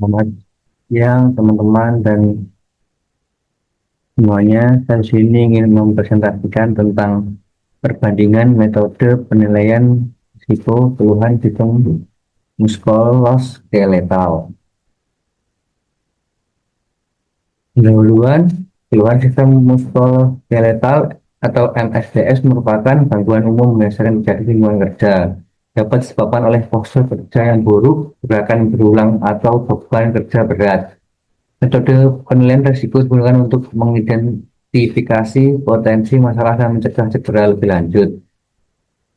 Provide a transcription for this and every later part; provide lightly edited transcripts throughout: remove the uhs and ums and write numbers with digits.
Selamat siang teman-teman dan semuanya. Saya di sini ingin mempresentasikan tentang perbandingan metode penilaian risiko keluhan sistem muskuloskeletal. Pendahuluan, keluhan sistem muskuloskeletal atau MSDS merupakan gangguan umum berdasarkan terjadi lingkungan kerja. Dapat disebabkan oleh postur kerja yang buruk, gerakan berulang, atau beban kerja berat. Metode penilaian risiko digunakan untuk mengidentifikasi potensi masalah dan mencegah cedera lebih lanjut.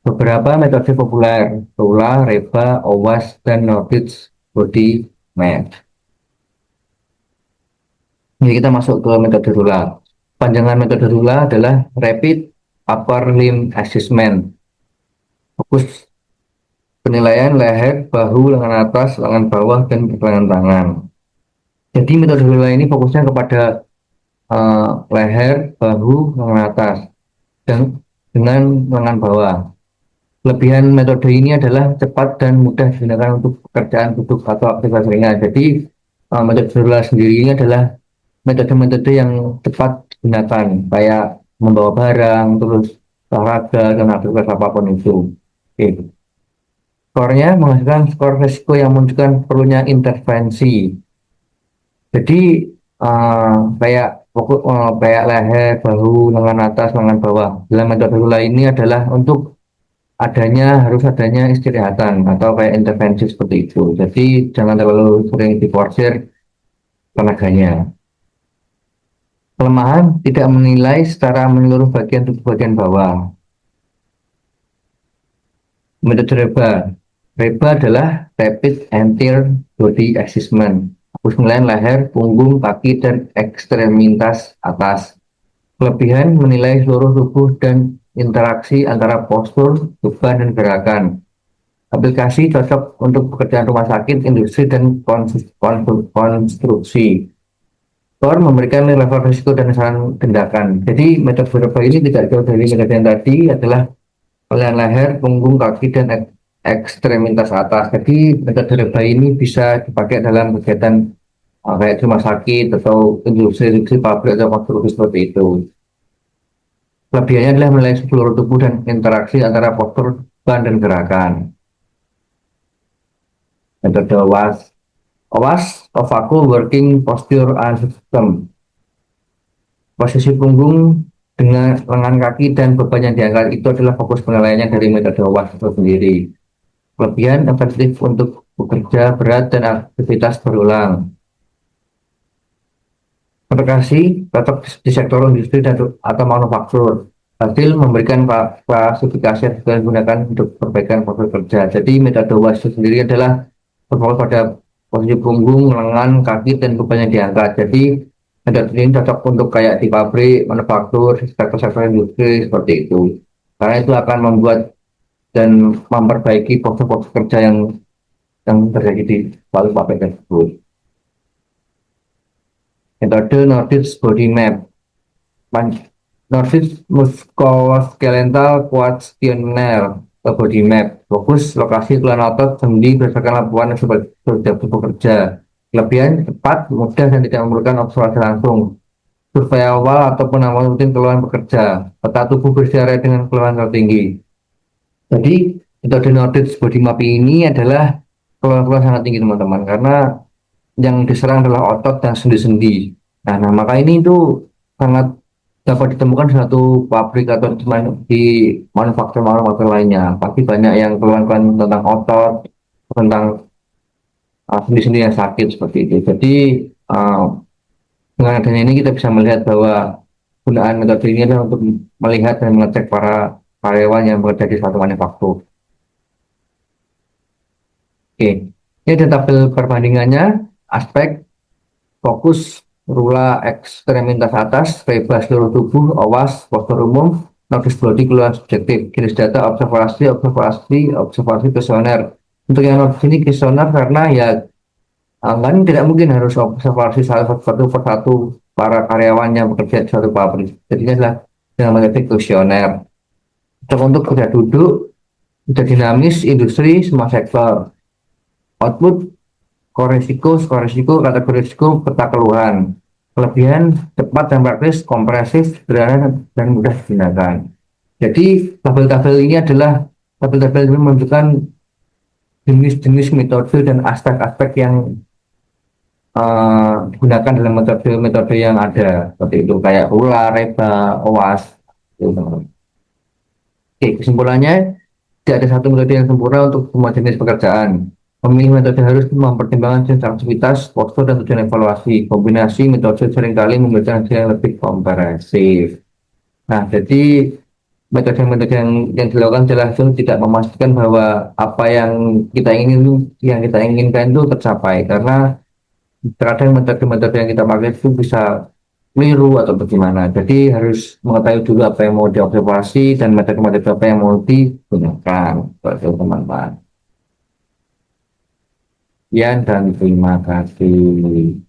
Beberapa metode populer, RULA, REBA, OWAS, dan Nordic Body Map. Jadi kita masuk ke metode RULA. Panjangan metode RULA adalah Rapid Upper Limb Assessment. Fokus penilaian leher, bahu, lengan atas, lengan bawah, dan pergelangan tangan. Jadi metode RULA ini fokusnya kepada leher, bahu, lengan atas, dan dengan lengan bawah. Kelebihan metode ini adalah cepat dan mudah digunakan untuk pekerjaan duduk atau aktivitas ringan. Jadi metode RULA sendiri ini adalah metode-metode yang cepat digunakan, kayak membawa barang, terus olahraga, dan aktivitas apapun itu. Oke. Skornya menghasilkan skor risiko yang menunjukkan perlunya intervensi. Jadi kayak leher, bahu, lengan atas, lengan bawah. Dalam metode RULA ini adalah untuk harus adanya istirahatan atau kayak intervensi seperti itu. Jadi jangan terlalu sering diforsir tenaganya. Kelemahan tidak menilai secara menyeluruh bagian tubuh bagian bawah. Metode REBA. REBA adalah Rapid Anterior Body Assessment. Fokus penilaian leher, punggung, kaki, dan ekstremitas atas. Kelebihan menilai seluruh tubuh dan interaksi antara postur, beban, dan gerakan. Aplikasi cocok untuk pekerjaan rumah sakit, industri, dan konstruksi. Skor memberikan level risiko dan saran tindakan. Jadi metode REBA ini tidak jauh dari metode yang tadi, adalah penilaian leher, punggung, kaki, dan ekstremitas atas. Jadi metode REBA ini bisa dipakai dalam kegiatan kayak rumah sakit atau industri pabrik atau konstruksi seperti itu. Kelebihannya adalah menilai seluruh tubuh dan interaksi antara postur, beban, dan gerakan. Metode OWAS. OWAS, Ovaco Working Posture and System. Posisi punggung dengan lengan kaki dan beban yang diangkat itu adalah fokus penilaiannya dari metode OWAS itu sendiri. Kelebihan efektif untuk bekerja berat dan aktivitas berulang. Aplikasi cocok di sektor industri atau manufaktur. Hasil memberikan klasifikasi yang digunakan untuk perbaikan proses kerja. Jadi metode OWAS itu sendiri adalah berfokus pada posisi punggung, lengan, kaki, dan beban yang diangkat. Jadi metode ini cocok untuk kayak di pabrik, manufaktur, sektor-sektor industri seperti itu. Karena itu akan membuat dan memperbaiki proses kerja yang terjadi di pabrik tersebut. Metode Nordic Body Map. Nordic Musculoskeletal Questionnaire Body Map. Fokus lokasi keluhan otot, sendi berdasarkan laporan sudah bekerja. Kelebihan cepat, mudah, dan tidak memerlukan observasi langsung. Survei awal ataupun awal rutin keluhan bekerja. Peta tubuh bersiara dengan keluhan tertinggi. Jadi metode Nordic Body Map ini adalah keluhan sangat tinggi teman-teman, karena yang diserang adalah otot dan sendi-sendi. Nah, maka ini itu sangat dapat ditemukan di satu pabrik atau di manufaktur lainnya. Pasti banyak yang keluhan tentang otot, tentang sendi-sendi yang sakit seperti itu. Jadi dengan adanya ini kita bisa melihat bahwa gunaan metode ini adalah untuk melihat dan mengecek para karyawan yang bekerja di suatu manufaktur. Oke, ini ada tabel perbandingannya. Aspek, fokus, RULA ekstremitas atas, REBA seluruh tubuh, OWAS postur umum, Nordic Body keluhan subjektif, kiris data, observasi kuesioner. Untuk yang ini kuesioner karena ya kan tidak mungkin harus observasi satu persatu para karyawan yang bekerja di suatu pabrik. Jadinya adalah dengan metode kuesioner. Untuk kerja duduk, kerja dinamis, industri, semua sektor. Output skor risiko, kategori risiko, peta keluhan. Kelebihan cepat dan praktis, kompresif, sederhana dan mudah digunakan. Jadi tabel-tabel ini adalah tabel-tabel ini menunjukkan jenis-jenis metode dan aspek-aspek yang digunakan dalam metode-metode yang ada seperti itu kayak RULA, REBA, OWAS. Gitu. Oke, kesimpulannya tidak ada satu metode yang sempurna untuk semua jenis pekerjaan. Pemilih metode harus mempertimbangkan jenis aktivitas, postur, dan tujuan evaluasi. Kombinasi metode seringkali memberikan hasil yang lebih komprehensif. Nah, jadi metode-metode yang dilakukan secara langsung tidak memastikan bahwa apa yang kita inginkan itu tercapai karena terkadang metode-metode yang kita pakai itu bisa keliru atau bagaimana. Jadi harus mengetahui dulu apa yang mau diobservasi dan metode-metode apa yang mau digunakan. Itu teman-teman. Sekian dan terima kasih.